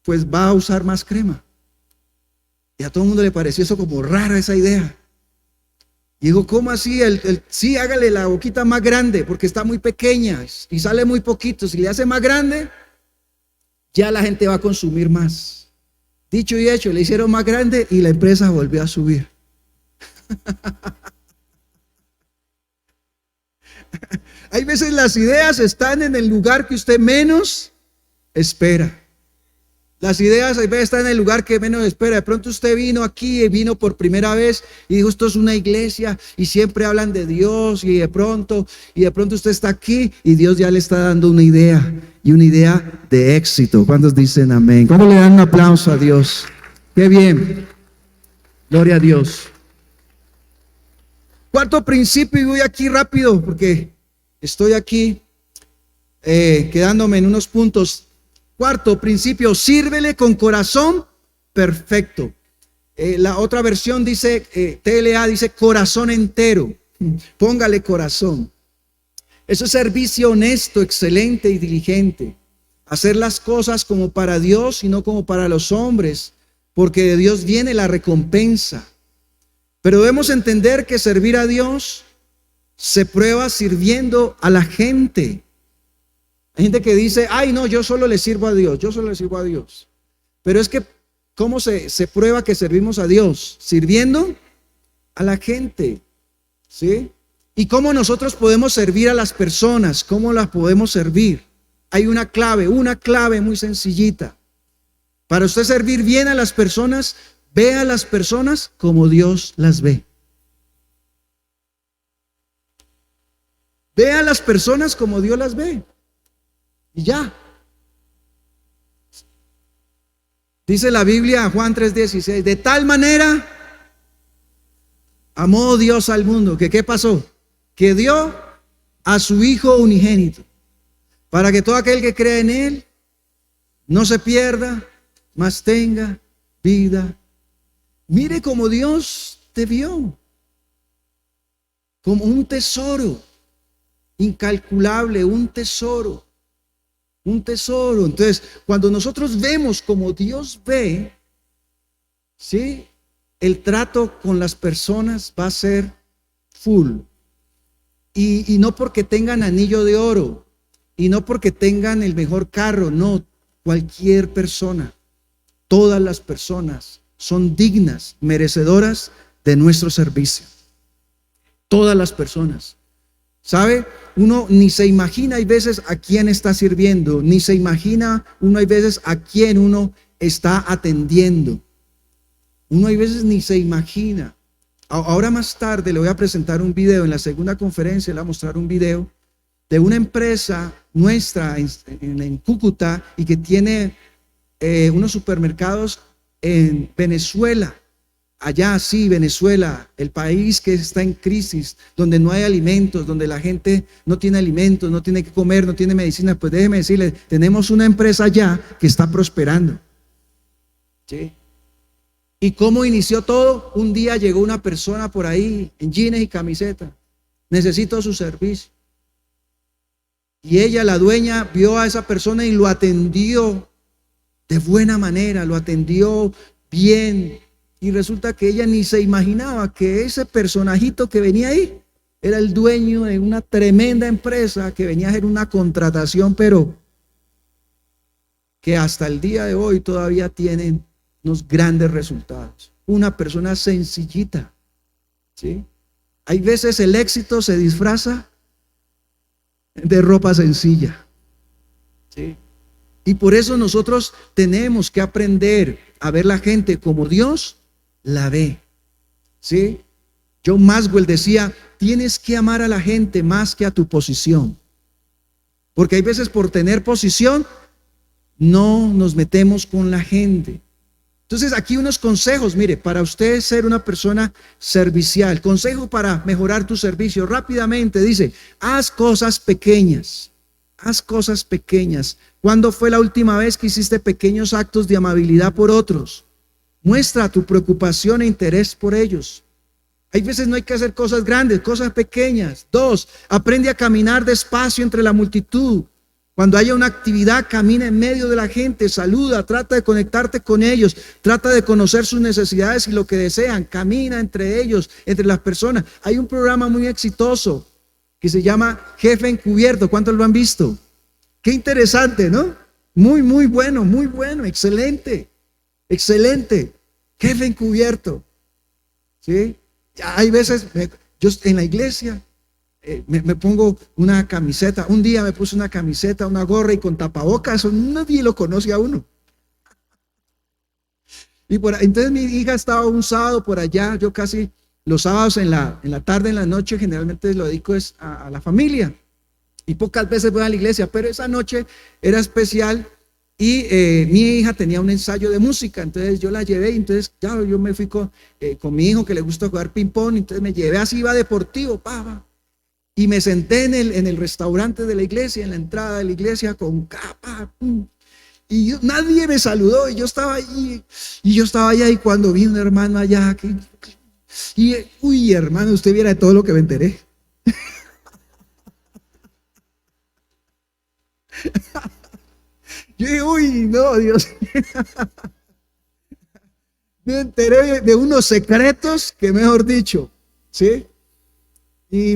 pues va a usar más crema. Y a todo el mundo le pareció eso como rara esa idea. Y digo, ¿cómo así? Sí, hágale la boquita más grande, porque está muy pequeña y sale muy poquito. Si le hace más grande, ya la gente va a consumir más. Dicho y hecho, le hicieron más grande y la empresa volvió a subir. Hay veces las ideas están en el lugar que usted menos espera. Las ideas a veces están en el lugar que menos espera. De pronto usted vino aquí y vino por primera vez y dijo, esto es una iglesia y siempre hablan de Dios y de pronto usted está aquí y Dios ya le está dando una idea y una idea de éxito. ¿Cuántos dicen amén? ¿Cuándo le dan un aplauso a Dios? Qué bien. Gloria a Dios. Cuarto principio, y voy aquí rápido porque estoy aquí quedándome en unos puntos. Cuarto principio, sírvele con corazón perfecto. La otra versión dice, TLA dice corazón entero. Póngale corazón. Eso es servicio honesto, excelente y diligente. Hacer las cosas como para Dios y no como para los hombres, porque de Dios viene la recompensa. Pero debemos entender que servir a Dios se prueba sirviendo a la gente. Hay gente que dice, ay no, yo solo le sirvo a Dios. Pero es que, ¿cómo se prueba que servimos a Dios? Sirviendo a la gente, ¿sí? ¿Y cómo nosotros podemos servir a las personas? ¿Cómo las podemos servir? Hay una clave muy sencillita. Para usted servir bien a las personas, ve a las personas como Dios las ve. Ve a las personas como Dios las ve. Y ya. Dice la Biblia, Juan 3:16, de tal manera amó Dios al mundo, que ¿qué pasó? Que dio a su Hijo unigénito, para que todo aquel que cree en Él no se pierda, mas tenga vida. Mire cómo Dios te vio, como un tesoro incalculable, un tesoro. Entonces, cuando nosotros vemos como Dios ve, ¿sí? El trato con las personas va a ser full. Y no porque tengan anillo de oro, y no porque tengan el mejor carro, no, cualquier persona, todas las personas son dignas, merecedoras de nuestro servicio. Todas las personas. ¿Sabe? Uno ni se imagina hay veces a quién está sirviendo, ni se imagina uno hay veces a quién uno está atendiendo. Uno hay veces ni se imagina. Ahora más tarde le voy a presentar un video, en la segunda conferencia le voy a mostrar un video de una empresa nuestra en Cúcuta y que tiene unos supermercados en Venezuela. Allá sí, Venezuela, el país que está en crisis, donde no hay alimentos, donde la gente no tiene alimentos, no tiene que comer, no tiene medicina. Pues déjeme decirle, tenemos una empresa allá que está prosperando. ¿Sí? ¿Y cómo inició todo? Un día llegó una persona por ahí en jeans y camiseta. Necesito su servicio. Y ella, la dueña, vio a esa persona y lo atendió de buena manera, lo atendió bien. Y resulta que ella ni se imaginaba que ese personajito que venía ahí era el dueño de una tremenda empresa que venía a hacer una contratación, pero que hasta el día de hoy todavía tienen unos grandes resultados. Una persona sencillita, ¿sí? Hay veces el éxito se disfraza de ropa sencilla, ¿sí? Y por eso nosotros tenemos que aprender a ver la gente como Dios la ve, ¿sí? John Maxwell decía, tienes que amar a la gente más que a tu posición. Porque hay veces por tener posición no nos metemos con la gente. Entonces aquí unos consejos, mire, para usted ser una persona servicial. Consejo para mejorar tu servicio. Rápidamente dice, haz cosas pequeñas. Haz cosas pequeñas. ¿Cuándo fue la última vez que hiciste pequeños actos de amabilidad por otros? Muestra tu preocupación e interés por ellos. Hay veces no hay que hacer cosas grandes, cosas pequeñas. 2, aprende a caminar despacio entre la multitud. Cuando haya una actividad, camina en medio de la gente, saluda, trata de conectarte con ellos, trata de conocer sus necesidades y lo que desean. Camina entre ellos, entre las personas. Hay un programa muy exitoso que se llama Jefe Encubierto. ¿Cuántos lo han visto? Qué interesante, ¿no? Muy bueno, excelente. Excelente, Jefe Encubierto, ¿sí? Hay veces, yo en la iglesia me pongo una camiseta. Un día me puse una camiseta, una gorra y con tapabocas. Eso nadie lo conoce a uno. Entonces mi hija estaba un sábado por allá. Yo casi los sábados en la tarde, en la noche, generalmente lo dedico a la familia. Y pocas veces voy a la iglesia, pero esa noche era especial. Y mi hija tenía un ensayo de música, entonces yo la llevé, y entonces claro, yo me fui con mi hijo que le gusta jugar ping pong, entonces me llevé así, iba deportivo, y me senté en el restaurante de la iglesia, en la entrada de la iglesia, con capa, y nadie me saludó, y yo estaba allí, y cuando vi un hermano allá, uy hermano, usted viera de todo lo que me enteré. Yo dije, uy, no, Dios. Me enteré de unos secretos que mejor dicho, ¿sí? Y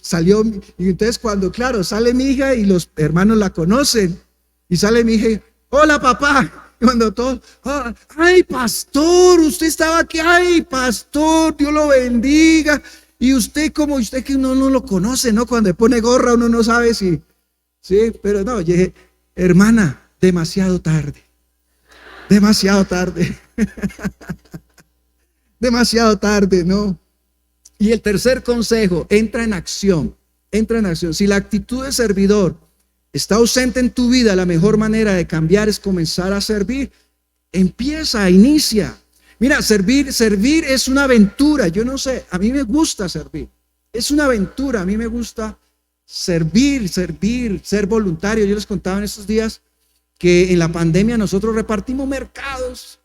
salió, y entonces cuando, claro, sale mi hija y los hermanos la conocen, y sale mi hija, hola papá, y cuando todos, oh, ay pastor, usted estaba aquí, ay pastor, Dios lo bendiga, y usted como usted que uno no lo conoce, ¿no? Cuando le pone gorra uno no sabe si, sí, pero no, yo dije, hermana, demasiado tarde, demasiado tarde, demasiado tarde, ¿no? Y el tercer consejo, entra en acción, entra en acción. Si la actitud de servidor está ausente en tu vida, la mejor manera de cambiar es comenzar a servir. Empieza, inicia. Mira, servir es una aventura. Yo no sé, a mí me gusta servir. Es una aventura, a mí me gusta servir, ser voluntario. Yo les contaba en estos días que en la pandemia nosotros repartimos mercados.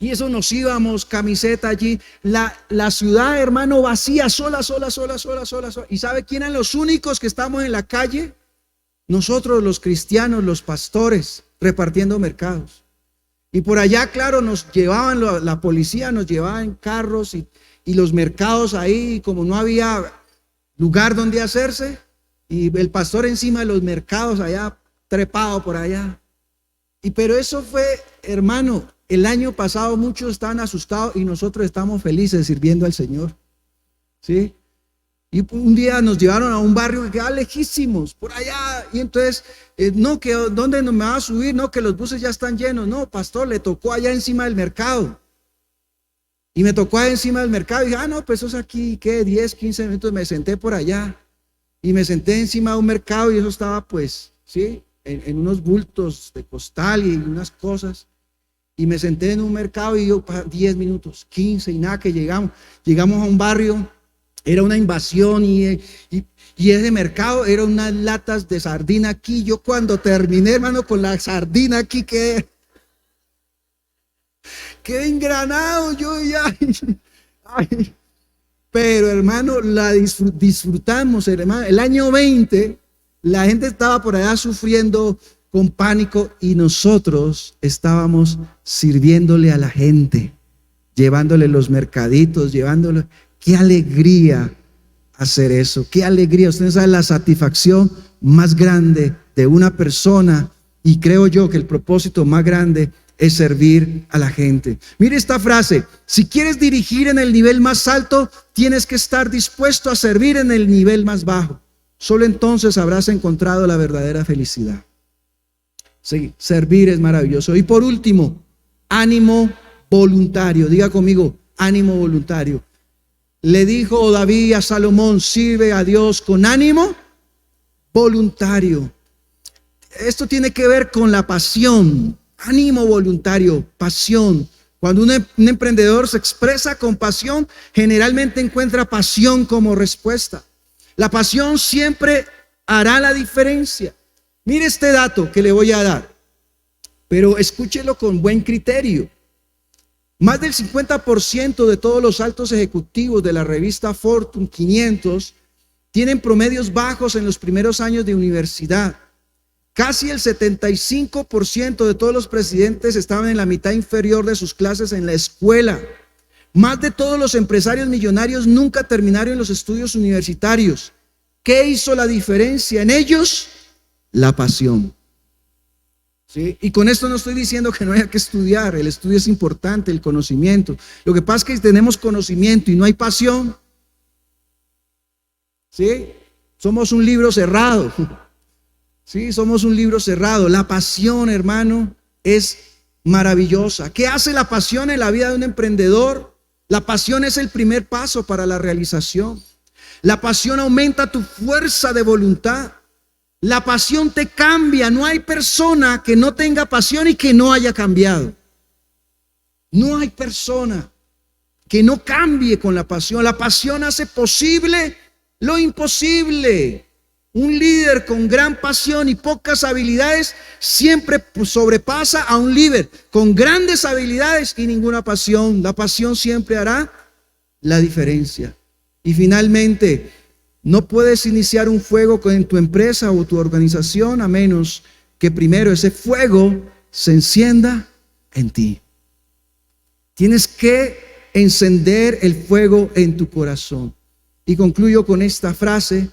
Y eso nos íbamos, camiseta allí, la ciudad, hermano, vacía, sola. ¿Y sabe quién eran los únicos que estamos en la calle? Nosotros, los cristianos, los pastores, repartiendo mercados. Y por allá, claro, nos llevaban, la policía nos llevaba en carros y los mercados ahí, como no había lugar donde hacerse, y el pastor encima de los mercados allá, trepado por allá. Pero eso fue, hermano, el año pasado muchos estaban asustados y nosotros estamos felices sirviendo al Señor, ¿sí? Y un día nos llevaron a un barrio que quedaba lejísimos, por allá, y entonces, no, que ¿dónde me va a subir? No, que los buses ya están llenos. No, pastor, le tocó allá encima del mercado. Y me tocó allá encima del mercado, y dije, no, pues eso es aquí, ¿qué? 10, 15 minutos, me senté por allá. Y me senté encima de un mercado y eso estaba pues, ¿sí? En unos bultos de costal y unas cosas. Y me senté en un mercado y yo 10 minutos, 15 y nada, que llegamos a un barrio, era una invasión y ese mercado era unas latas de sardina aquí. Yo cuando terminé, hermano, con la sardina aquí quedé engranado, yo ya. Ay. Pero hermano, la disfrutamos, hermano. El año 20, la gente estaba por allá sufriendo con pánico y nosotros estábamos sirviéndole a la gente, llevándole los mercaditos, llevándole. Qué alegría hacer eso, qué alegría. Ustedes saben la satisfacción más grande de una persona, y creo yo que el propósito más grande es servir a la gente. Mire esta frase: si quieres dirigir en el nivel más alto, tienes que estar dispuesto a servir en el nivel más bajo. Solo entonces habrás encontrado la verdadera felicidad. Sí, servir es maravilloso. Y por último, ánimo voluntario. Diga conmigo, ánimo voluntario. Le dijo David a Salomón: sirve a Dios con ánimo voluntario. Esto tiene que ver con la pasión. Ánimo voluntario, pasión. Cuando un emprendedor se expresa con pasión, generalmente encuentra pasión como respuesta. La pasión siempre hará la diferencia. Mire este dato que le voy a dar, pero escúchelo con buen criterio. Más del 50% de todos los altos ejecutivos de la revista Fortune 500 tienen promedios bajos en los primeros años de universidad. Casi el 75% de todos los presidentes estaban en la mitad inferior de sus clases en la escuela. Más de todos los empresarios millonarios nunca terminaron los estudios universitarios. ¿Qué hizo la diferencia en ellos? La pasión. ¿Sí? Y con esto no estoy diciendo que no haya que estudiar. El estudio es importante, el conocimiento. Lo que pasa es que si tenemos conocimiento y no hay pasión, ¿sí? Somos un libro cerrado. Sí, somos un libro cerrado. La pasión, hermano, es maravillosa. ¿Qué hace la pasión en la vida de un emprendedor? La pasión es el primer paso para la realización. La pasión aumenta tu fuerza de voluntad. La pasión te cambia. No hay persona que no tenga pasión y que no haya cambiado. No hay persona que no cambie con la pasión. La pasión hace posible lo imposible. Un líder con gran pasión y pocas habilidades siempre sobrepasa a un líder con grandes habilidades y ninguna pasión. La pasión siempre hará la diferencia. Y finalmente, no puedes iniciar un fuego en tu empresa o tu organización a menos que primero ese fuego se encienda en ti. Tienes que encender el fuego en tu corazón. Y concluyo con esta frase: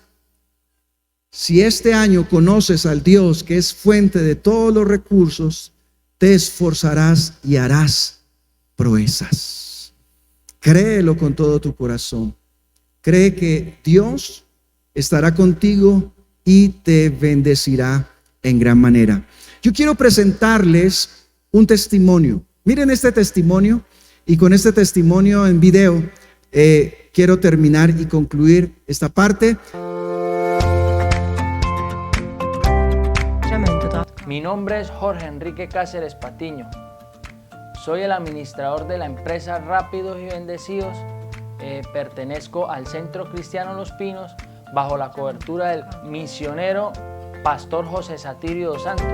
si este año conoces al Dios que es fuente de todos los recursos, te esforzarás y harás proezas. Créelo con todo tu corazón. Cree que Dios estará contigo y te bendecirá en gran manera. Yo quiero presentarles un testimonio. Miren este testimonio, y con este testimonio en video quiero terminar y concluir esta parte. Mi nombre es Jorge Enrique Cáceres Patiño. Soy el administrador de la empresa Rápidos y Bendecidos. Pertenezco al Centro Cristiano Los Pinos bajo la cobertura del misionero Pastor José Satirio dos Santos.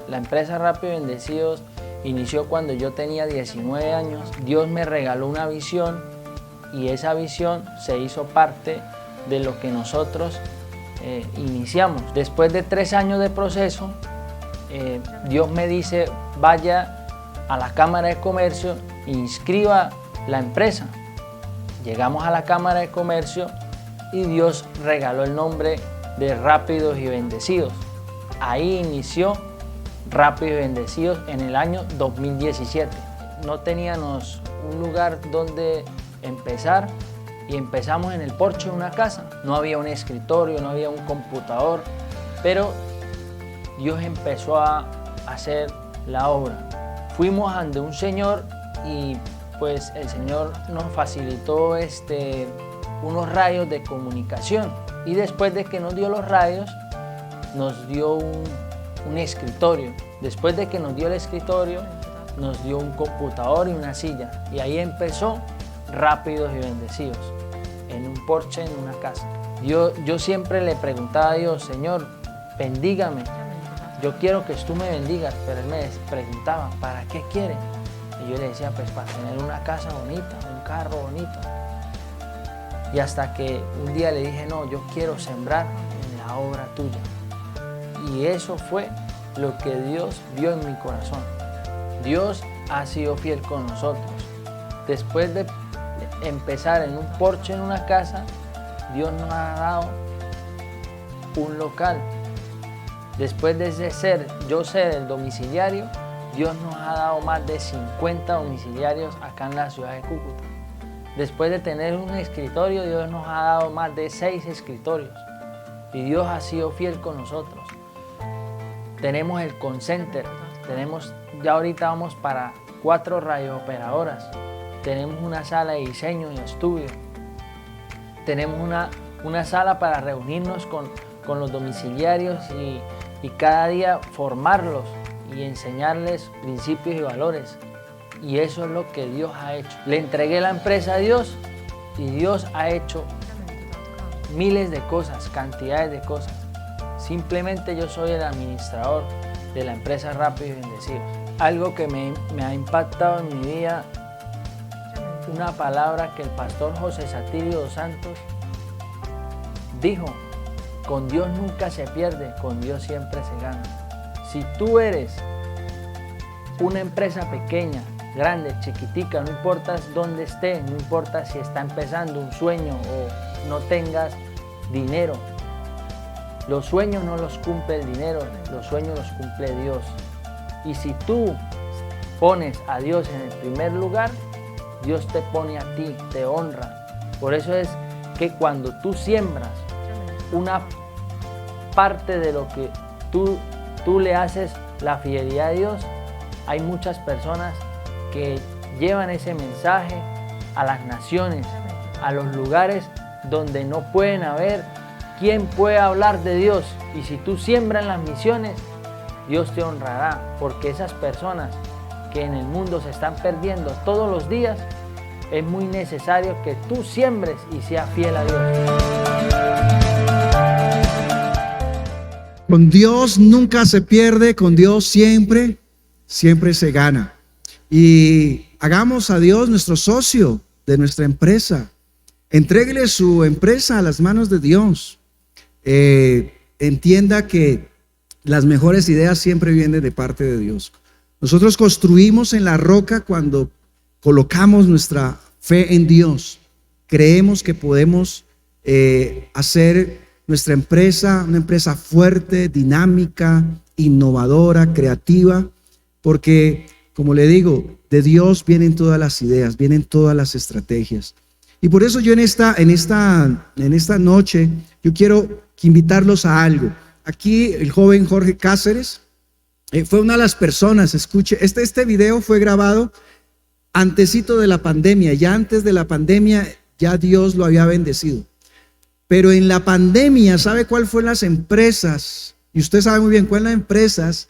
La empresa Rápidos y Bendecidos inició cuando yo tenía 19 años. Dios me regaló una visión y esa visión se hizo parte de lo que nosotros iniciamos. Después de 3 años de proceso, Dios me dice: vaya a la Cámara de Comercio e inscriba la empresa. Llegamos a la Cámara de Comercio y Dios regaló el nombre de Rápidos y Bendecidos. Ahí inició Rápidos y Bendecidos en el año 2017. No teníamos un lugar donde empezar y empezamos en el porche de una casa. No había un escritorio, no había un computador, pero Dios empezó a hacer la obra. Fuimos ante un señor y pues el Señor nos facilitó unos radios de comunicación, y después de que nos dio los radios, nos dio un escritorio. Después de que nos dio el escritorio, nos dio un computador y una silla, y ahí empezó Rápidos y Bendecidos, en un porche, en una casa. Yo siempre le preguntaba a Dios: Señor, bendígame, yo quiero que tú me bendigas, pero Él me preguntaba: ¿para qué quiere? Y yo le decía: pues para tener una casa bonita, un carro bonito. Y hasta que un día le dije: no, yo quiero sembrar en la obra tuya. Y eso fue lo que Dios vio en mi corazón. Dios ha sido fiel con nosotros. Después de empezar en un porche, en una casa, Dios nos ha dado un local. Después de ser el domiciliario, Dios nos ha dado más de 50 domiciliarios acá en la ciudad de Cúcuta. Después de tener un escritorio, Dios nos ha dado más de 6 escritorios. Y Dios ha sido fiel con nosotros. Tenemos el call center, ya ahorita vamos para 4 radiooperadoras. Tenemos una sala de diseño y estudio. Tenemos una sala para reunirnos con los domiciliarios y cada día formarlos y enseñarles principios y valores. Y eso es lo que Dios ha hecho. Le entregué la empresa a Dios y Dios ha hecho miles de cosas, cantidades de cosas. Simplemente yo soy el administrador de la empresa Rápidos y Bendecidos. Algo que me ha impactado en mi vida, una palabra que el pastor José Satirio dos Santos dijo: con Dios nunca se pierde, con Dios siempre se gana. Si tú eres una empresa pequeña, grande, chiquitica, no importa dónde esté, no importa si está empezando un sueño o no tengas dinero, los sueños no los cumple el dinero, los sueños los cumple Dios. Y si tú pones a Dios en el primer lugar, Dios te pone a ti, te honra. Por eso es que cuando tú siembras una parte de lo que tú le haces la fidelidad a Dios, hay muchas personas que llevan ese mensaje a las naciones, a los lugares donde no pueden haber quien pueda hablar de Dios. Y si tú siembras en las misiones, Dios te honrará, porque esas personas que en el mundo se están perdiendo todos los días, es muy necesario que tú siembres y seas fiel a Dios. Con Dios nunca se pierde, con Dios siempre se gana. Y hagamos a Dios nuestro socio de nuestra empresa. Entréguele su empresa a las manos de Dios. Entienda que las mejores ideas siempre vienen de parte de Dios. Nosotros construimos en la roca cuando colocamos nuestra fe en Dios. Creemos que podemos hacer nuestra empresa una empresa fuerte, dinámica, innovadora, creativa, porque, como le digo, de Dios vienen todas las ideas, vienen todas las estrategias. Y por eso yo en esta noche, yo quiero invitarlos a algo. Aquí el joven Jorge Cáceres fue una de las personas, escuche, este video fue grabado antesito de la pandemia, ya antes de la pandemia ya Dios lo había bendecido. Pero en la pandemia, ¿sabe cuál fue las empresas? Y usted sabe muy bien cuáles las empresas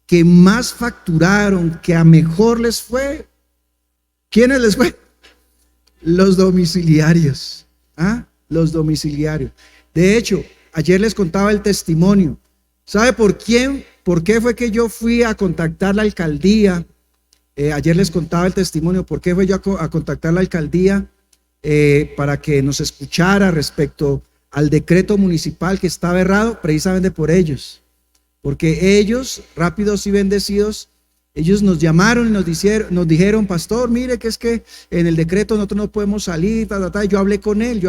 que más facturaron, que a mejor les fue. ¿Quiénes les fue? Los domiciliarios. Los domiciliarios. De hecho, ayer les contaba el testimonio. ¿Sabe por quién? ¿Por qué fue que yo fui a contactar la alcaldía? Ayer les contaba el testimonio. ¿Por qué fue yo a contactar la alcaldía? Para que nos escuchara respecto al decreto municipal que estaba errado, precisamente por ellos. Porque ellos, Rápidos y Bendecidos, ellos nos llamaron y nos dijeron: pastor, mire que es que en el decreto nosotros no podemos salir, Yo hablé con él,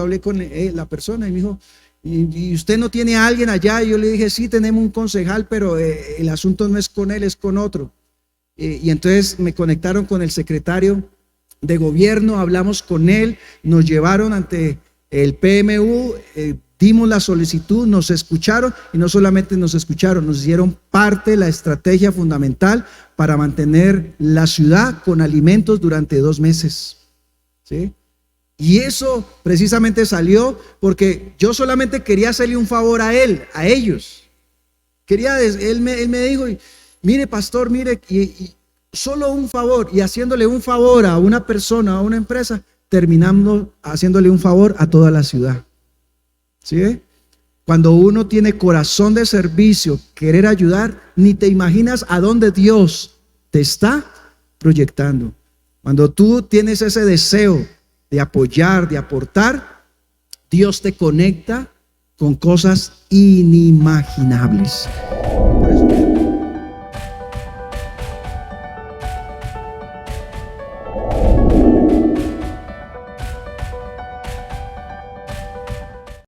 la persona, y me dijo: ¿y usted no tiene a alguien allá? Y yo le dije: sí, tenemos un concejal, pero el asunto no es con él, es con otro. Y entonces me conectaron con el secretario de gobierno, hablamos con él, nos llevaron ante el PMU, dimos la solicitud, nos escucharon y no solamente nos escucharon, nos hicieron parte de la estrategia fundamental para mantener la ciudad con alimentos durante 2 meses. ¿Sí? Y eso precisamente salió porque yo solamente quería hacerle un favor a ellos. Él me dijo, mire pastor, mire, y solo un favor, y haciéndole un favor a una persona, a una empresa, terminamos haciéndole un favor a toda la ciudad. ¿Sí? Cuando uno tiene corazón de servicio, querer ayudar, ni te imaginas a dónde Dios te está proyectando. Cuando tú tienes ese deseo de apoyar, de aportar, Dios te conecta con cosas inimaginables. Por eso